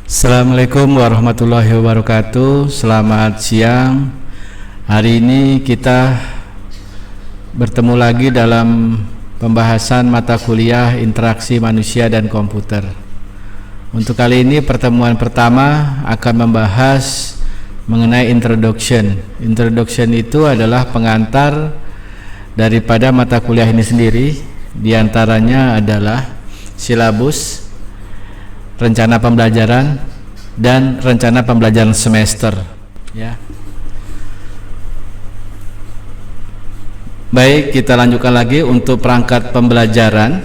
Assalamualaikum warahmatullahi wabarakatuh. Selamat siang. Hari ini kita bertemu lagi dalam pembahasan mata kuliah interaksi manusia dan komputer. Untuk kali ini pertemuan pertama akan membahas mengenai introduction. Introduction itu adalah pengantar daripada mata kuliah ini sendiri. Di antaranya adalah silabus, rencana pembelajaran, dan rencana pembelajaran semester, ya. Baik, kita lanjutkan lagi untuk perangkat pembelajaran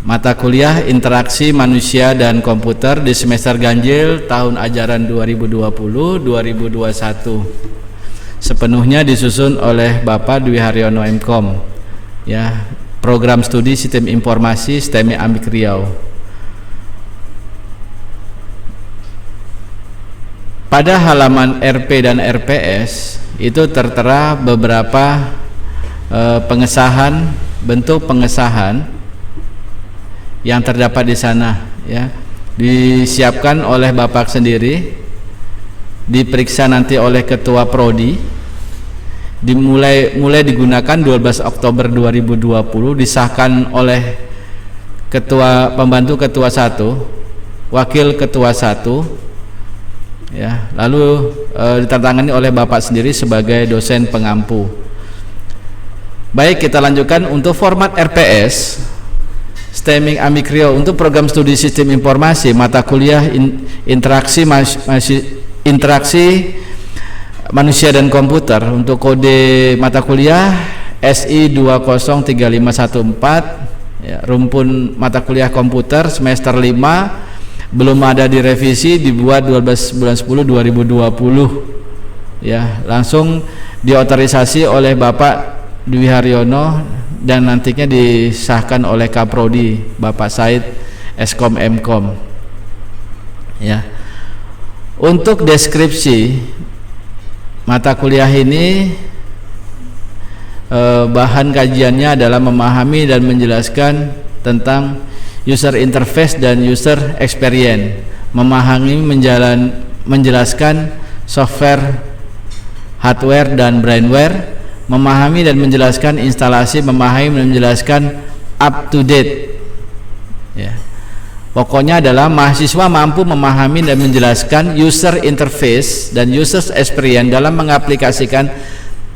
mata kuliah interaksi manusia dan komputer di semester ganjil tahun ajaran 2020-2021. Sepenuhnya disusun oleh Bapak Dwi Haryono MKom, ya, program studi Sistem Informasi STEMI Amik Riau. Pada halaman RP dan RPS itu tertera beberapa pengesahan, bentuk pengesahan yang terdapat di sana, ya. Disiapkan oleh Bapak sendiri, diperiksa nanti oleh Ketua Prodi, mulai digunakan 12 Oktober 2020, disahkan oleh Ketua Pembantu Ketua 1, Wakil Ketua 1, ya, lalu ditandatangani oleh Bapak sendiri sebagai dosen pengampu. Baik, kita lanjutkan untuk format RPS STEMI Amik Riau untuk program studi Sistem Informasi mata kuliah interaksi manusia dan komputer. Untuk kode mata kuliah SI 203514, ya, rumpun mata kuliah komputer semester 5, belum ada direvisi, dibuat 12 bulan 10 2020, ya, langsung diotorisasi oleh Bapak Dwi Haryono dan nantinya disahkan oleh Kaprodi Bapak Said Eskom Mkom, ya. Untuk deskripsi mata kuliah ini, bahan kajiannya adalah memahami dan menjelaskan tentang user interface dan user experience, memahami menjelaskan software, hardware dan brainware, memahami dan menjelaskan instalasi, memahami dan menjelaskan up to date, ya. Pokoknya adalah mahasiswa mampu memahami dan menjelaskan user interface dan user experience dalam mengaplikasikan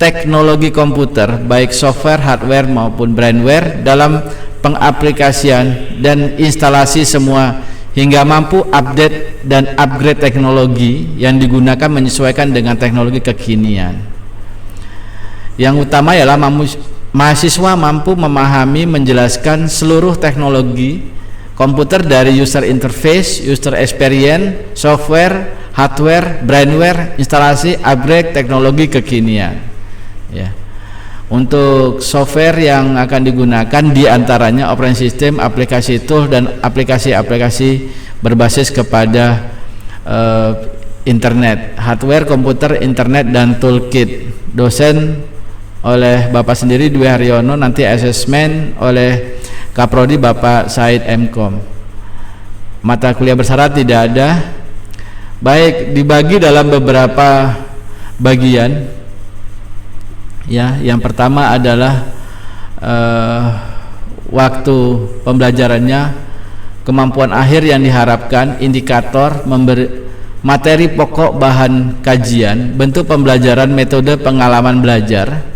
teknologi komputer, baik software, hardware maupun brainware, dalam pengaplikasian dan instalasi semua, hingga mampu update dan upgrade teknologi yang digunakan menyesuaikan dengan teknologi kekinian. Yang utama ialah mahasiswa mampu memahami menjelaskan seluruh teknologi komputer dari user interface, user experience, software, hardware, brainware, instalasi, upgrade teknologi kekinian, ya. Untuk software yang akan digunakan diantaranya operating system, aplikasi tools, dan aplikasi-aplikasi berbasis kepada internet. Hardware, komputer, internet, dan toolkit. Dosen oleh Bapak sendiri Dwi Haryono, nanti asesmen oleh Kaprodi Bapak Said Mkom. Mata kuliah bersyarat tidak ada. Baik, dibagi dalam beberapa bagian, ya. Yang pertama adalah waktu pembelajarannya, kemampuan akhir yang diharapkan, indikator, materi pokok bahan kajian, bentuk pembelajaran, metode pengalaman belajar.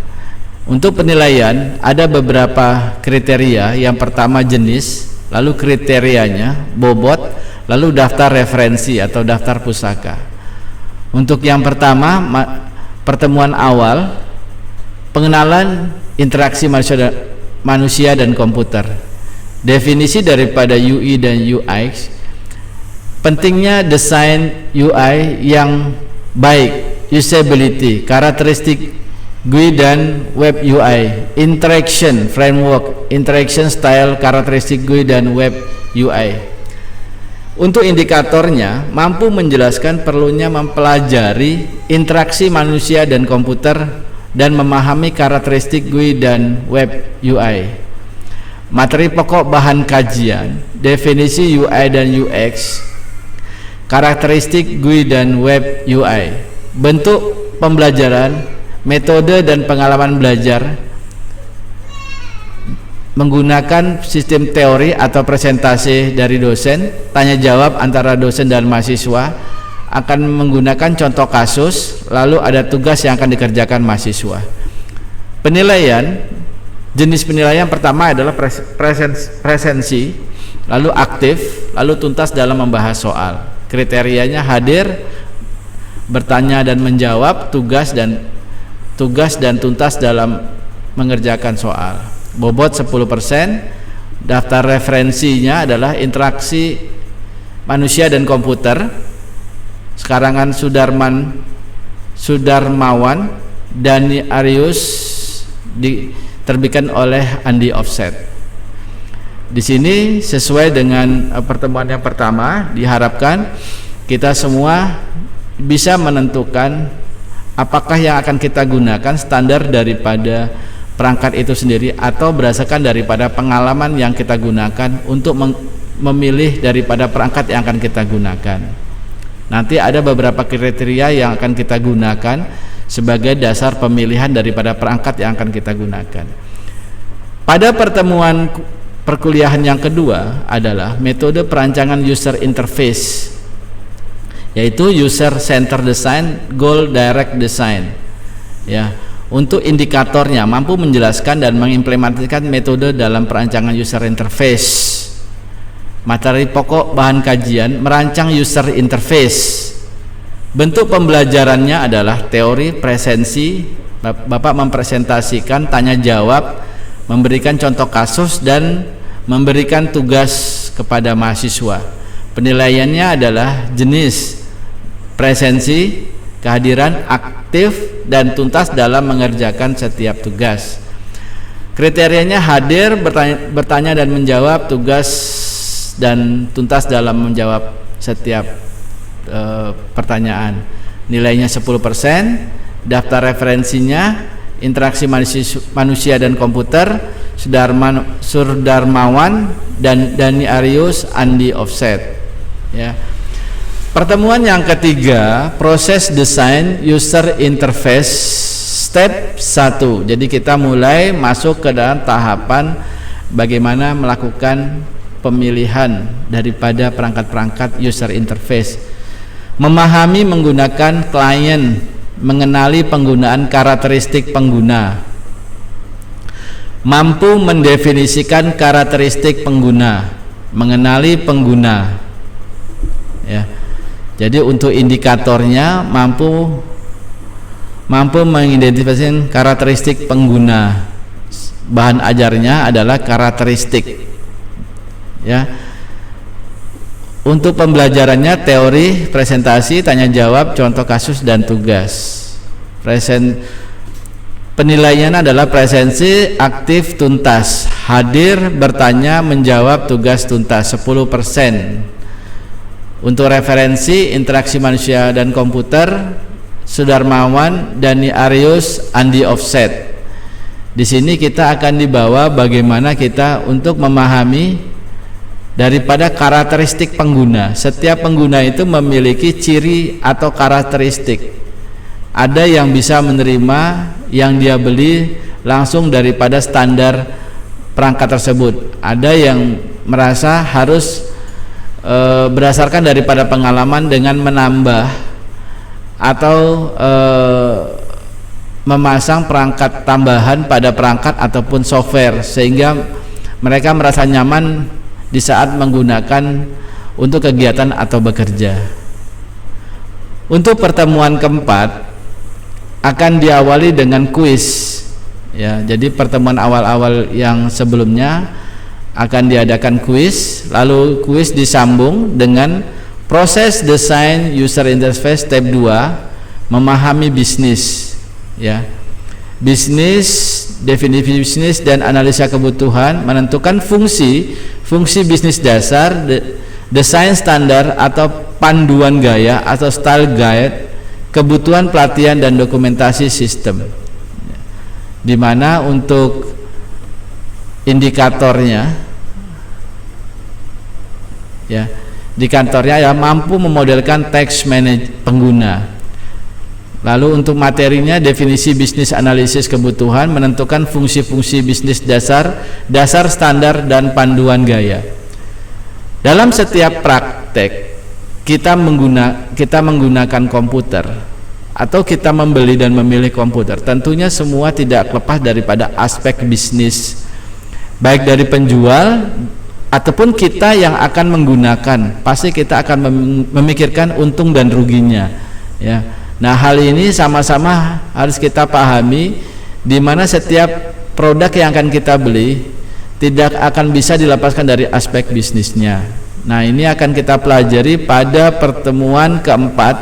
Untuk penilaian ada beberapa kriteria. Yang pertama jenis, lalu kriterianya, bobot, lalu daftar referensi atau daftar pusaka. Untuk yang pertama, pertemuan awal, pengenalan interaksi manusia dan komputer. Definisi daripada UI dan UX, pentingnya desain UI yang baik, usability, karakteristik GUI dan web UI, interaction framework, interaction style, karakteristik GUI dan web UI. Untuk indikatornya, mampu menjelaskan perlunya mempelajari interaksi manusia dan komputer dan memahami karakteristik GUI dan web UI. Materi pokok bahan kajian, definisi UI dan UX, karakteristik GUI dan web UI. Bentuk pembelajaran, metode dan pengalaman belajar menggunakan sistem teori atau presentasi dari dosen, tanya jawab antara dosen dan mahasiswa, akan menggunakan contoh kasus, lalu ada tugas yang akan dikerjakan mahasiswa. Penilaian, jenis penilaian pertama adalah presensi, lalu aktif, lalu tuntas dalam membahas soal. Kriterianya hadir, bertanya dan menjawab, tugas dan tuntas dalam mengerjakan soal. Bobot 10%. Daftar referensinya adalah interaksi manusia dan komputer, karangan Sudarmawan Dani Arius, diterbitkan oleh Andi Offset. Di sini sesuai dengan pertemuan yang pertama, diharapkan kita semua bisa menentukan apakah yang akan kita gunakan standar daripada perangkat itu sendiri atau berdasarkan daripada pengalaman yang kita gunakan untuk memilih daripada perangkat yang akan kita gunakan. Nanti ada beberapa kriteria yang akan kita gunakan sebagai dasar pemilihan daripada perangkat yang akan kita gunakan. Pada pertemuan perkuliahan yang kedua adalah metode perancangan user interface, yaitu user center design, goal direct design. Ya, untuk indikatornya mampu menjelaskan dan mengimplementasikan metode dalam perancangan user interface. Materi pokok bahan kajian merancang user interface. Bentuk pembelajarannya adalah teori, presensi, Bapak mempresentasikan, tanya jawab, memberikan contoh kasus dan memberikan tugas kepada mahasiswa. Penilaiannya adalah jenis, presensi, kehadiran, aktif dan tuntas dalam mengerjakan setiap tugas. Kriterianya hadir, bertanya dan menjawab, tugas dan tuntas dalam menjawab setiap pertanyaan. Nilainya 10%. Daftar referensinya interaksi manusia dan komputer, Sudarmawan dan Dani Arius, Andi Offset. Ya. Pertemuan yang ketiga, proses desain user interface step 1. Jadi kita mulai masuk ke dalam tahapan bagaimana melakukan pemilihan daripada perangkat-perangkat user interface. Memahami menggunakan klien, mengenali penggunaan karakteristik pengguna, mampu mendefinisikan karakteristik pengguna, mengenali pengguna. Ya. Jadi untuk indikatornya mampu mengidentifikasi karakteristik pengguna. Bahan ajarnya adalah karakteristik. Ya. Untuk pembelajarannya teori, presentasi, tanya jawab, contoh kasus dan tugas. Penilaiannya adalah presensi, aktif, tuntas, hadir, bertanya, menjawab, tugas, tuntas 10%. Untuk referensi, interaksi manusia dan komputer, Sudarmawan, Dani Arius, Andi Offset. Di sini kita akan dibawa bagaimana kita untuk memahami daripada karakteristik pengguna. Setiap pengguna itu memiliki ciri atau karakteristik. Ada yang bisa menerima yang dia beli langsung daripada standar perangkat tersebut. Ada yang merasa harus berdasarkan daripada pengalaman dengan menambah atau memasang perangkat tambahan pada perangkat ataupun software sehingga mereka merasa nyaman di saat menggunakan untuk kegiatan atau bekerja. Untuk pertemuan keempat akan diawali dengan kuis. Ya, jadi pertemuan awal-awal yang sebelumnya akan diadakan kuis, lalu kuis disambung dengan proses desain user interface step 2, memahami bisnis. Ya. Bisnis, definisi bisnis dan analisa kebutuhan, menentukan fungsi bisnis dasar, desain standar atau panduan gaya atau style guide, kebutuhan pelatihan dan dokumentasi sistem. Di mana untuk indikatornya, ya, di kantornya ya mampu memodelkan teks pengguna. Lalu untuk materinya, definisi bisnis analisis kebutuhan, menentukan fungsi-fungsi bisnis dasar standar dan panduan gaya. Dalam setiap praktek kita menggunakan komputer atau kita membeli dan memilih komputer, tentunya semua tidak lepas daripada aspek bisnis, baik dari penjual ataupun kita yang akan menggunakan. Pasti kita akan memikirkan untung dan ruginya, ya. Nah, hal ini sama-sama harus kita pahami, di mana setiap produk yang akan kita beli tidak akan bisa dilepaskan dari aspek bisnisnya. Nah, ini akan kita pelajari pada pertemuan keempat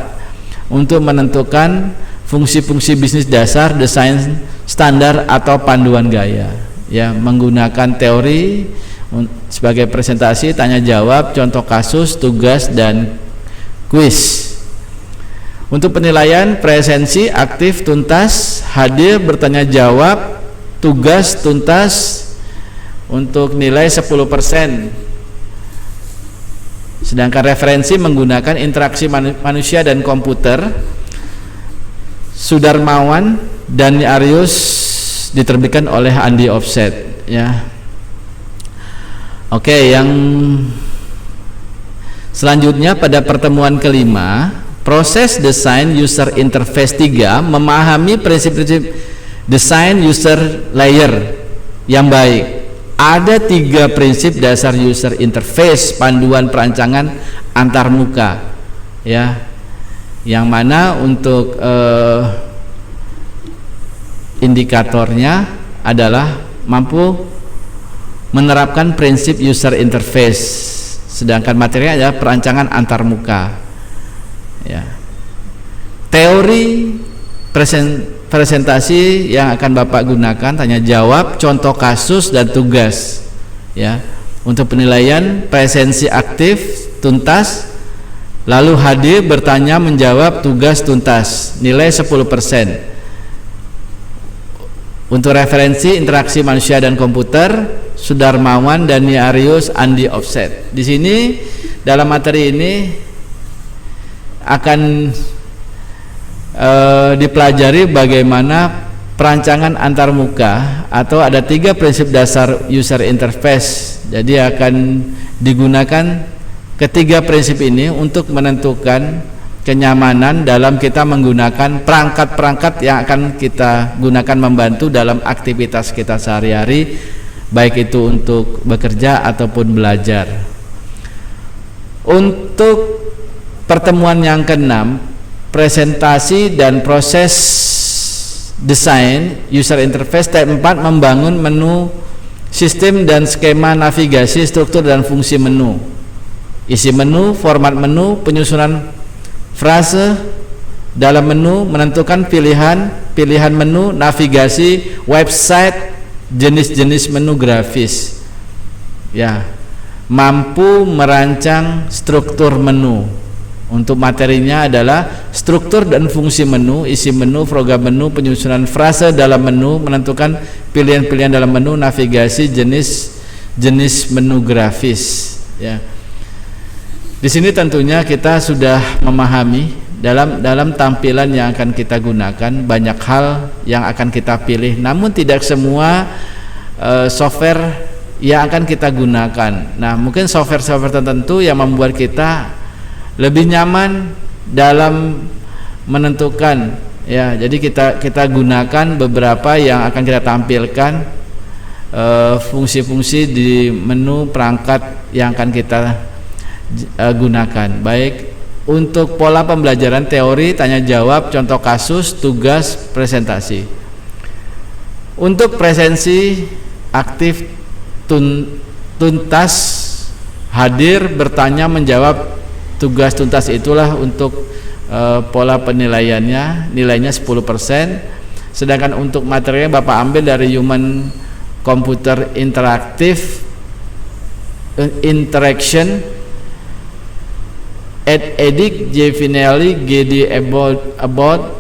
untuk menentukan fungsi-fungsi bisnis dasar, desain standar atau panduan gaya, ya, menggunakan teori sebagai presentasi, tanya jawab, contoh kasus, tugas, dan kuis. Untuk penilaian, presensi, aktif, tuntas, hadir, bertanya jawab, tugas, tuntas, untuk nilai 10%. Sedangkan referensi menggunakan interaksi manusia dan komputer, Sudarmawan dan Arius, diterbitkan oleh Andi Offset, ya. Oke, yang selanjutnya pada pertemuan kelima, proses desain user interface 3, memahami prinsip-prinsip desain user layer yang baik. Ada 3 prinsip dasar user interface, panduan perancangan antarmuka, ya, yang mana untuk indikatornya adalah mampu menerapkan prinsip user interface, sedangkan materinya adalah perancangan antarmuka, ya. Teori presentasi yang akan Bapak gunakan, tanya jawab, contoh kasus, dan tugas, ya. Untuk penilaian, presensi aktif, tuntas, lalu hadir, bertanya, menjawab, tugas, tuntas, nilai 10%. Untuk referensi, interaksi manusia dan komputer, Sudarmawan, Dani Arius, Andi Offset. Di sini dalam materi ini akan dipelajari bagaimana perancangan antarmuka, atau ada 3 prinsip dasar user interface. Jadi akan digunakan ketiga prinsip ini untuk menentukan kenyamanan dalam kita menggunakan perangkat-perangkat yang akan kita gunakan membantu dalam aktivitas kita sehari-hari, baik itu untuk bekerja ataupun belajar. Untuk pertemuan yang ke-6, presentasi dan proses desain user interface, step 4, membangun menu, sistem dan skema navigasi, struktur dan fungsi menu, isi menu, format menu, penyusunan frase dalam menu, menentukan pilihan menu, navigasi, website, jenis-jenis menu grafis, ya. Mampu merancang struktur menu. Untuk materinya adalah struktur dan fungsi menu, isi menu, program menu, penyusunan frase dalam menu, menentukan pilihan-pilihan dalam menu, navigasi, jenis menu grafis, ya. Di sini tentunya kita sudah memahami dalam tampilan yang akan kita gunakan banyak hal yang akan kita pilih, namun tidak semua software yang akan kita gunakan. Nah, mungkin software-software tertentu yang membuat kita lebih nyaman dalam menentukan, ya. Jadi kita gunakan beberapa yang akan kita tampilkan, fungsi-fungsi di menu perangkat yang akan kita gunakan, baik untuk pola pembelajaran teori, tanya jawab, contoh kasus, tugas, presentasi. Untuk presensi aktif, tuntas, hadir, bertanya, menjawab, tugas, tuntas, itulah untuk pola penilaiannya, nilainya 10%. Sedangkan untuk materinya Bapak ambil dari Human Computer Interaction, Ed Edik, J. Finelli, G.D. About,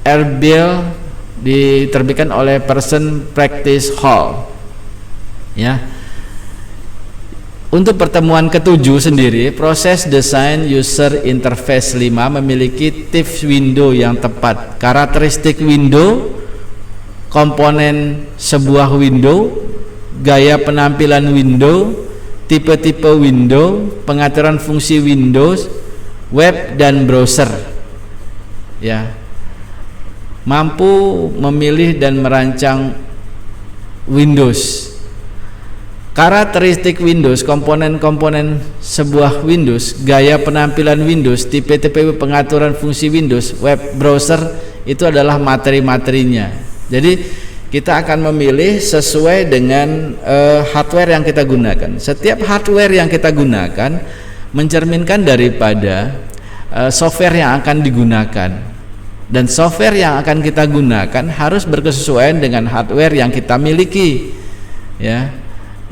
Erbil, diterbitkan oleh Person Practice Hall, ya. Untuk pertemuan ketujuh sendiri, proses desain user interface 5 memiliki tips window yang tepat, karakteristik window, komponen sebuah window, gaya penampilan window, tipe-tipe window, pengaturan fungsi Windows, web dan browser. Ya. Mampu memilih dan merancang Windows. Karakteristik Windows, komponen-komponen sebuah Windows, gaya penampilan Windows, tipe-tipe pengaturan fungsi Windows, web browser, itu adalah materi-materinya. Jadi kita akan memilih sesuai dengan hardware yang kita gunakan. Setiap hardware yang kita gunakan mencerminkan daripada software yang akan digunakan, dan software yang akan kita gunakan harus berkesesuaian dengan hardware yang kita miliki. Ya.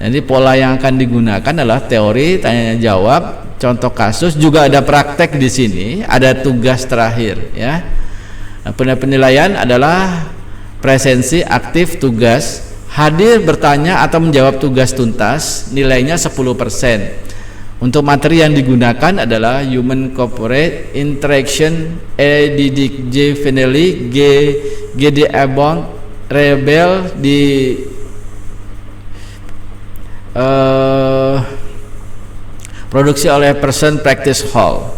Jadi pola yang akan digunakan adalah teori, tanya jawab, contoh kasus, juga ada praktek di sini, ada tugas terakhir. Ya, nah, penilaian adalah presensi, aktif, tugas, hadir, bertanya atau menjawab tugas tuntas, nilainya 10%. Untuk materi yang digunakan adalah Human Corporate Interaction, EDDJ Finelli, GD Airborne, Rebel di produksi oleh Person Practice Hall.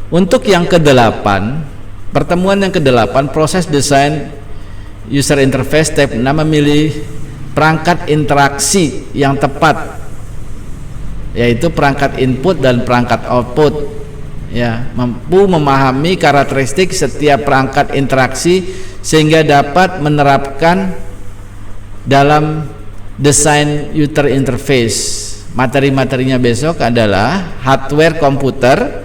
Untuk yang ke-8, pertemuan yang ke-8, proses desain user interface step 6 memilih perangkat interaksi yang tepat, yaitu perangkat input dan perangkat output. Ya, mampu memahami karakteristik setiap perangkat interaksi sehingga dapat menerapkan dalam desain user interface. Materi-materinya besok adalah hardware komputer,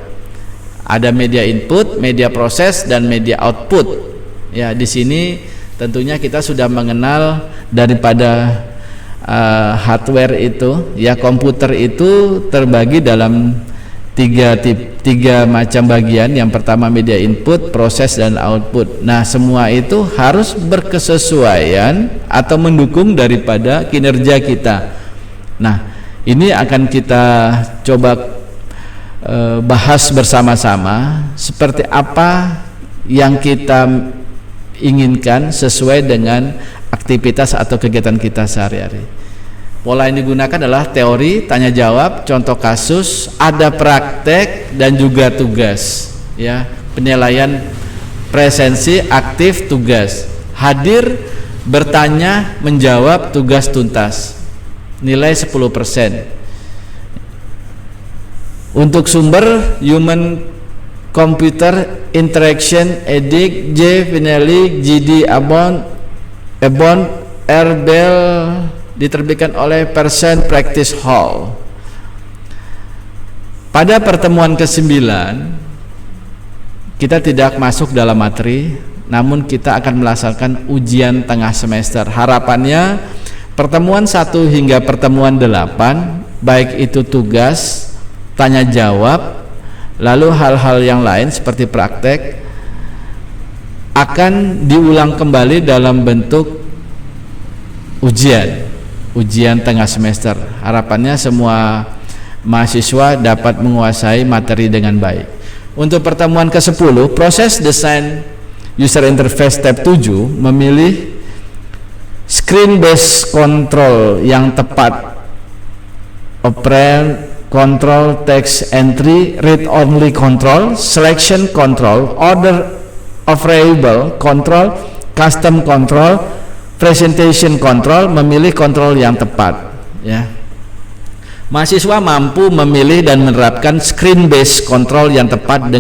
ada media input, media proses, dan media output. Ya, di sini tentunya kita sudah mengenal daripada hardware itu. Ya, komputer itu terbagi dalam tiga macam bagian. Yang pertama media input, proses, dan output. Nah, semua itu harus berkesesuaian atau mendukung daripada kinerja kita. Nah, ini akan kita coba bahas bersama-sama seperti apa yang kita inginkan sesuai dengan aktivitas atau kegiatan kita sehari-hari. Pola yang digunakan adalah teori, tanya jawab, contoh kasus, ada praktek, dan juga tugas. Ya, penilaian presensi, aktif, tugas, hadir, bertanya, menjawab, tugas tuntas, nilai 10%. Untuk sumber Human Computer Interaction, EDIC, J. Finelli, GD Airborne, Rebel, diterbitkan oleh Person Practice Hall. Pada pertemuan ke-9 kita tidak masuk dalam materi, namun kita akan melaksanakan ujian tengah semester. Harapannya pertemuan 1 hingga pertemuan 8, baik itu tugas, tanya jawab, lalu hal-hal yang lain seperti praktek, akan diulang kembali dalam bentuk ujian tengah semester. Harapannya semua mahasiswa dapat menguasai materi dengan baik. Untuk pertemuan ke-10, proses desain user interface step 7 memilih screen based control yang tepat, operand control, text entry, read only control, selection control, order of variable control, custom control, presentation control, memilih kontrol yang tepat. Ya, mahasiswa mampu memilih dan menerapkan screen based control yang tepat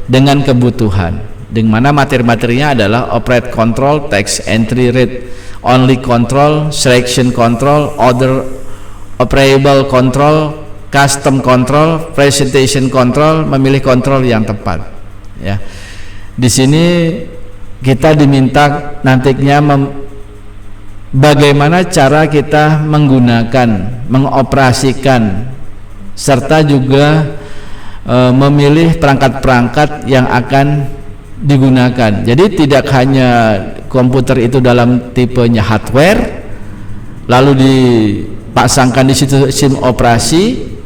dengan kebutuhan, dengan mana materi-materinya adalah operate control, text entry, read only control, selection control, order of variable control, custom control, presentation control, memilih kontrol yang tepat. Ya, di sini kita diminta nantinya bagaimana cara kita menggunakan, mengoperasikan, serta juga memilih perangkat-perangkat yang akan digunakan. Jadi tidak hanya komputer itu dalam tipenya hardware, lalu dipasangkan di situ SIM operasi,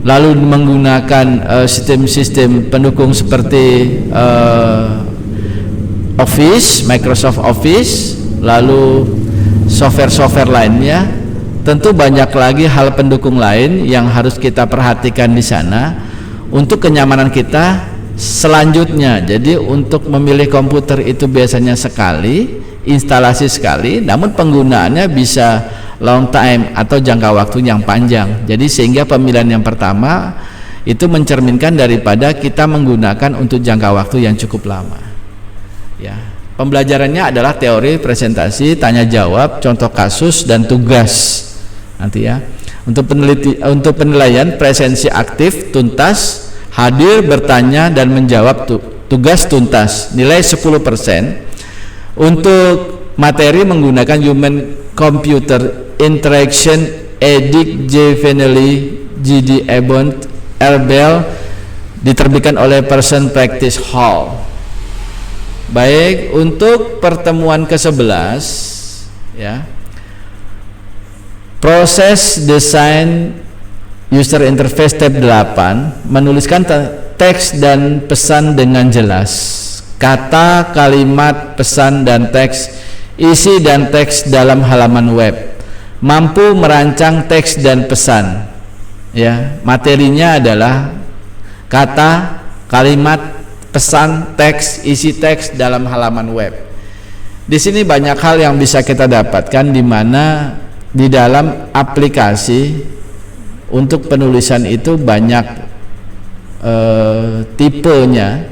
lalu menggunakan sistem-sistem pendukung seperti Office, Microsoft Office, lalu software-software lainnya. Tentu banyak lagi hal pendukung lain yang harus kita perhatikan di sana untuk kenyamanan kita selanjutnya. Jadi untuk memilih komputer itu biasanya sekali, instalasi sekali, namun penggunaannya bisa long time atau jangka waktu yang panjang. Jadi sehingga pemilihan yang pertama itu mencerminkan daripada kita menggunakan untuk jangka waktu yang cukup lama. Ya, pembelajarannya adalah teori, presentasi, tanya jawab, contoh kasus dan tugas. Nanti ya. Untuk penilaian presensi aktif tuntas, hadir, bertanya dan menjawab tugas tuntas, nilai 10%. Untuk materi menggunakan human computer interaction, Edik J. Veneli, G.D. Abbott, R. Bell, diterbitkan oleh Person Practice Hall. Baik, untuk pertemuan ke-11 ya. Proses desain user interface tab 8, menuliskan teks dan pesan dengan jelas. Kata, kalimat, pesan dan teks, isi dan teks dalam halaman web. Mampu merancang teks dan pesan. Ya, materinya adalah kata, kalimat, pesan, teks, isi teks dalam halaman web. Di sini banyak hal yang bisa kita dapatkan, di mana di dalam aplikasi untuk penulisan itu banyak tipenya,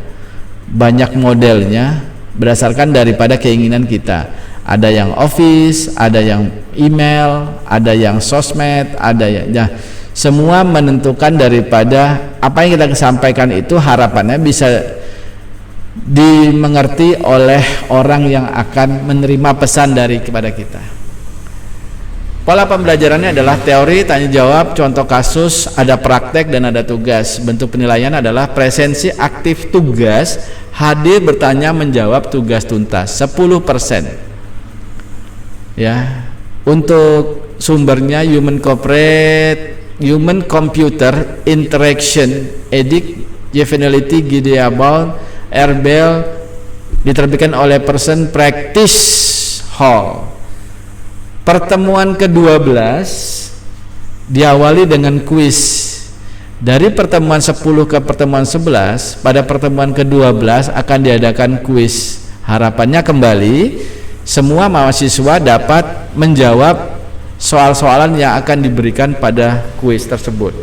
banyak modelnya berdasarkan daripada keinginan kita. Ada yang Office, ada yang email, ada yang sosmed, ada yang semua menentukan daripada apa yang kita sampaikan itu harapannya bisa dimengerti oleh orang yang akan menerima pesan dari kepada kita. Pola pembelajarannya adalah teori, tanya jawab, contoh kasus, ada praktek dan ada tugas. Bentuk penilaian adalah presensi aktif tugas, hadir, bertanya, menjawab, tugas tuntas 10%. Ya. Untuk sumbernya human computer interaction, Edik J. Veneli, G.D. Abbott, R. Bell, diterbitkan oleh Person Practice Hall. Pertemuan ke-12 diawali dengan kuis. Dari pertemuan 10 ke pertemuan 11, pada pertemuan ke-12 akan diadakan kuis. Harapannya kembali semua mahasiswa dapat menjawab soal-soalan yang akan diberikan pada kuis tersebut.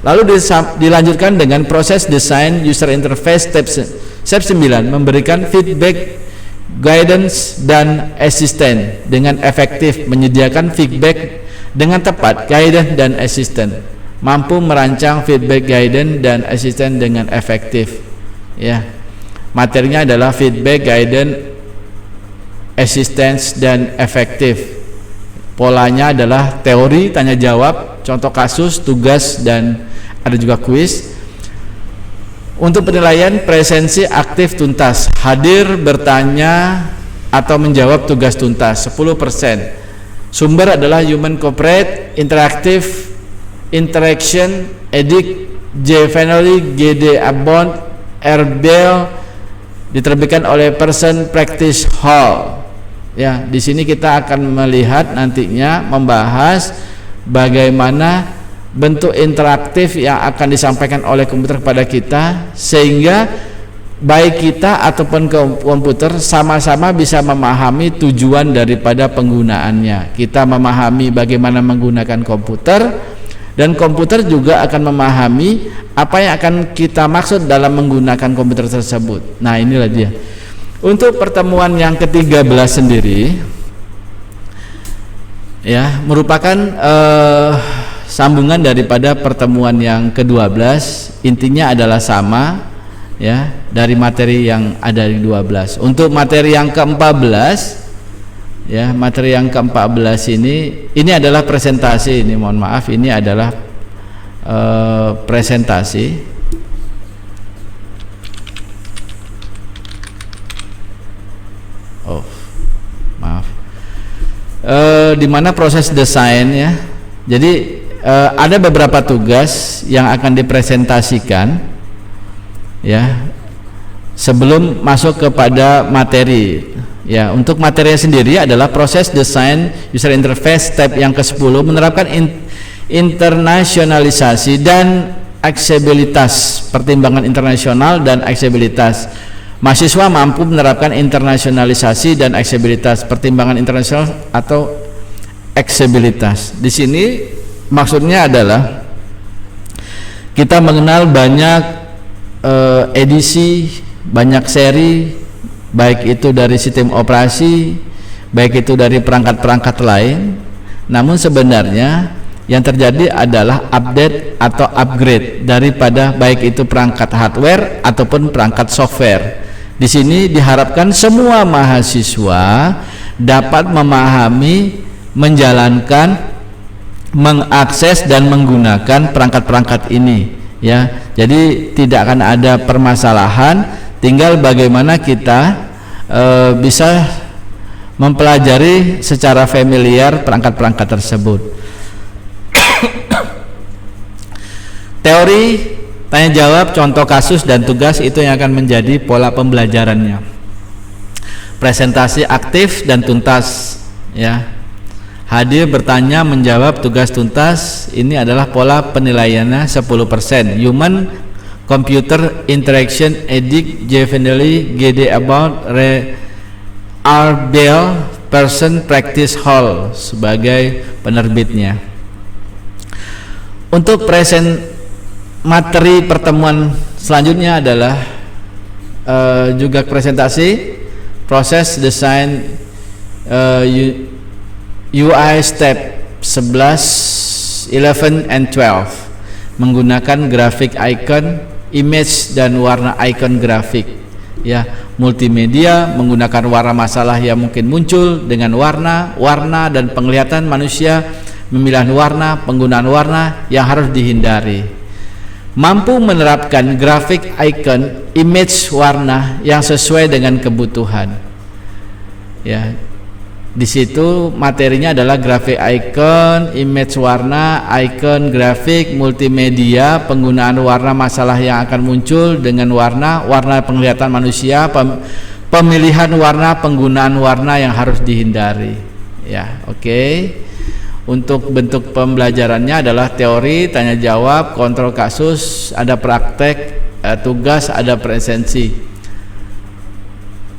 Lalu dilanjutkan dengan proses desain user interface step 9, memberikan feedback, guidance dan asisten dengan efektif, menyediakan feedback dengan tepat, guidance dan asisten, mampu merancang feedback, guidance dan asisten dengan efektif. Ya, materinya adalah feedback, guidance, assistance dan efektif. Polanya adalah teori, tanya jawab, contoh kasus, tugas dan ada juga kuis. Untuk penilaian presensi aktif tuntas, hadir, bertanya atau menjawab tugas tuntas 10%. Sumber adalah human corporate interactive interaction, Edik J. Veneli, G.D. Abbott, R. Bell, diterbitkan oleh Person Practice Hall. Ya, di sini kita akan melihat nantinya membahas bagaimana bentuk interaktif yang akan disampaikan oleh komputer kepada kita, sehingga baik kita ataupun komputer sama-sama bisa memahami tujuan daripada penggunaannya. Kita memahami bagaimana menggunakan komputer, dan komputer juga akan memahami apa yang akan kita maksud dalam menggunakan komputer tersebut. Nah, inilah dia. Untuk pertemuan yang ke-13 sendiri ya, merupakan sambungan daripada pertemuan yang ke-12. Intinya adalah sama ya, dari materi yang ada di 12. Untuk materi yang ke-14 ya, materi yang ke-14 ini adalah presentasi. Ini mohon maaf, ini adalah presentasi. Oh, maaf. Di mana proses desain ya. Jadi ada beberapa tugas yang akan dipresentasikan ya sebelum masuk kepada materi. Ya, untuk materi sendiri adalah proses desain user interface step yang ke-10 menerapkan internasionalisasi dan aksesibilitas, pertimbangan internasional dan aksesibilitas. Mahasiswa mampu menerapkan internasionalisasi dan aksesibilitas, pertimbangan internasional atau aksesibilitas. Di sini maksudnya adalah kita mengenal banyak edisi, banyak seri, baik itu dari sistem operasi, baik itu dari perangkat-perangkat lain. Namun sebenarnya yang terjadi adalah update atau upgrade daripada baik itu perangkat hardware ataupun perangkat software. Di sini diharapkan semua mahasiswa dapat memahami, menjalankan, mengakses dan menggunakan perangkat-perangkat ini ya. Jadi tidak akan ada permasalahan, tinggal bagaimana kita bisa mempelajari secara familiar perangkat-perangkat tersebut. Teori, tanya jawab, contoh kasus dan tugas itu yang akan menjadi pola pembelajarannya. Presentasi aktif dan tuntas ya. Hadir, bertanya, menjawab, tugas tuntas, ini adalah pola penilaiannya 10%. Human computer interaction, EDIC, Juvenile, GD about, RBL, Person Practice Hall sebagai penerbitnya. Untuk materi pertemuan selanjutnya adalah juga presentasi proses desain UI step 11, 11 and 12 menggunakan grafik icon, image dan warna icon grafik ya. Multimedia menggunakan warna masalah yang mungkin muncul dengan warna dan penglihatan manusia, pemilihan warna, penggunaan warna yang harus dihindari. Mampu menerapkan grafik icon, image, warna yang sesuai dengan kebutuhan ya. Di situ materinya adalah grafik icon, image warna, icon grafik, multimedia, penggunaan warna masalah yang akan muncul dengan warna penglihatan manusia, pemilihan warna, penggunaan warna yang harus dihindari ya. Oke. Untuk bentuk pembelajarannya adalah teori, tanya jawab, kontrol kasus, ada praktek, tugas, ada presensi.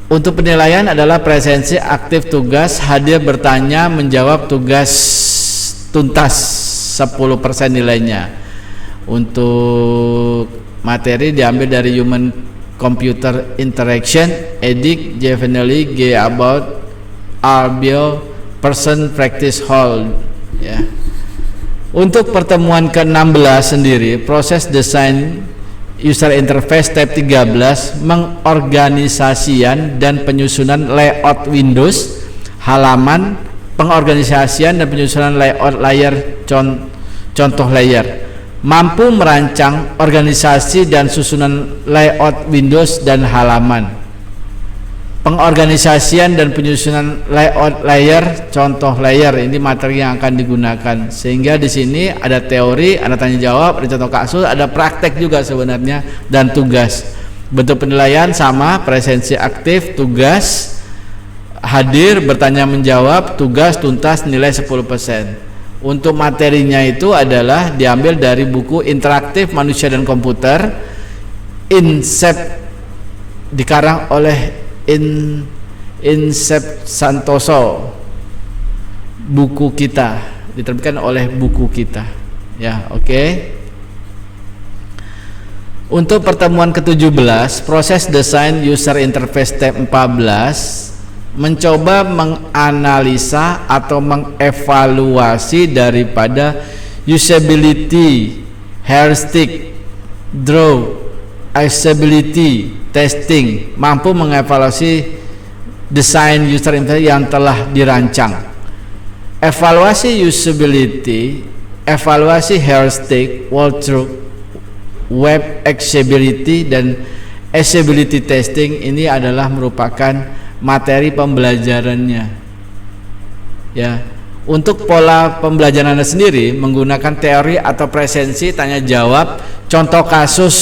Untuk penilaian adalah presensi aktif, tugas, hadir, bertanya, menjawab, tugas tuntas 10% nilainya. Untuk materi diambil dari human computer interaction, EDIC, Juvenile, G about, RBL, Person Practice Hall ya. Untuk pertemuan ke-16 sendiri, proses desain user interface step 13, mengorganisasian dan penyusunan layout Windows, halaman, pengorganisasian dan penyusunan layout layer, contoh layer. Mampu merancang organisasi dan susunan layout Windows dan halaman. Pengorganisasian dan penyusunan layout layer, contoh layer, ini materi yang akan digunakan. Sehingga di sini ada teori, ada tanya jawab, ada contoh kasus, ada praktek juga sebenarnya, dan tugas. Bentuk penilaian sama, presensi aktif, tugas, hadir, bertanya menjawab, tugas tuntas, nilai 10%. Untuk materinya itu adalah diambil dari buku Interaktif Manusia dan Komputer, Incept, dikarang oleh Incept Santoso, buku kita, diterbitkan oleh buku kita ya. Oke. Untuk pertemuan ke-17, proses desain user interface step 14, mencoba menganalisa atau mengevaluasi daripada usability, heuristic, draw, accessibility, testing, mampu mengevaluasi desain user interface yang telah dirancang. Evaluasi usability, evaluasi heuristic, walkthrough, web accessibility dan accessibility testing ini adalah merupakan materi pembelajarannya ya. Untuk pola pembelajaran Anda sendiri menggunakan teori atau presensi, tanya jawab, contoh kasus.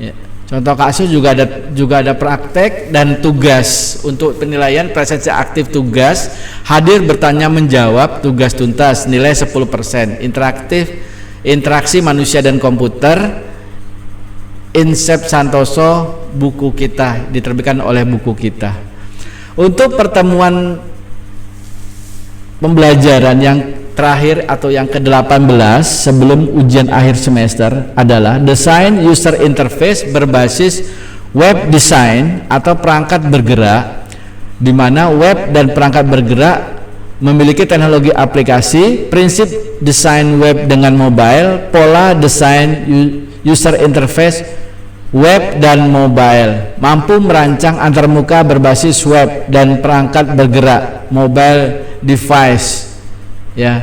Ya, contoh kasus juga ada praktek dan tugas. Untuk penilaian presensi aktif tugas, hadir bertanya menjawab, tugas tuntas, nilai 10%. Interaksi manusia dan komputer, Insep Santoso, buku kita, diterbitkan oleh buku kita. Untuk pertemuan pembelajaran yang terakhir atau yang ke-18 sebelum ujian akhir semester adalah desain user interface berbasis web design atau perangkat bergerak, di mana web dan perangkat bergerak memiliki teknologi aplikasi, prinsip desain web dengan mobile, pola desain user interface web dan mobile, mampu merancang antarmuka berbasis web dan perangkat bergerak mobile device. Ya,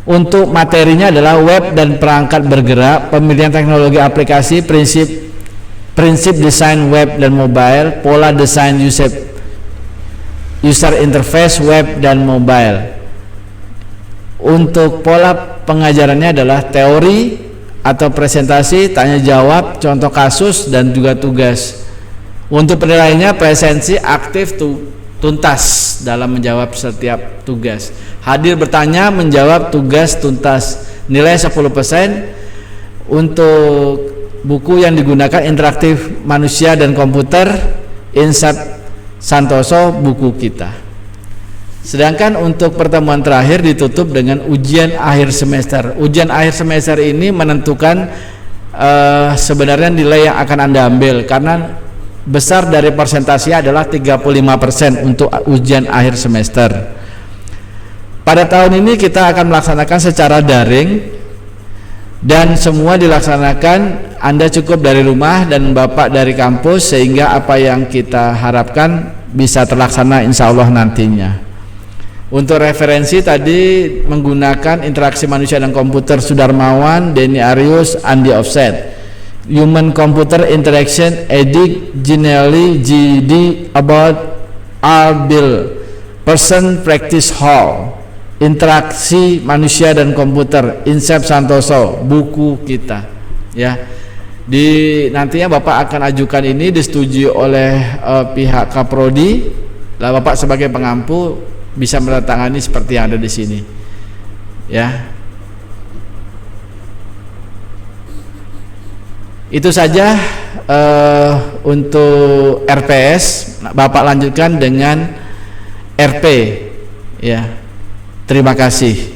untuk materinya adalah web dan perangkat bergerak, pemilihan teknologi aplikasi, prinsip desain web dan mobile, pola desain user interface web dan mobile. Untuk pola pengajarannya adalah teori atau presentasi, tanya jawab, contoh kasus, dan juga tugas. Untuk penilaiannya presensi aktif tuntas dalam menjawab setiap tugas, hadir bertanya menjawab, tugas tuntas, nilai 10%. Untuk buku yang digunakan interaktif manusia dan komputer, Insep Santoso, buku kita. Sedangkan untuk pertemuan terakhir ditutup dengan ujian akhir semester. Ujian akhir semester ini menentukan sebenarnya nilai yang akan Anda ambil, karena besar dari persentasinya adalah 35% untuk ujian akhir semester. Pada tahun ini kita akan melaksanakan secara daring dan semua dilaksanakan Anda cukup dari rumah dan Bapak dari kampus, sehingga apa yang kita harapkan bisa terlaksana insya Allah nantinya. Untuk referensi tadi menggunakan interaksi manusia dan komputer Sudarmawan, Denny Arius, Andi Offset. Human Computer Interaction, Edik Ginelli, GD About R. Bill. Person Practice Hall, interaksi manusia dan komputer, Insep Santoso, buku kita. Ya, nantinya Bapak akan ajukan ini, disetujui oleh pihak Kaprodi. Lah Bapak sebagai pengampu bisa menandatangani seperti yang ada di sini. Ya, itu saja untuk RPS. Bapak lanjutkan dengan RP. Ya, terima kasih.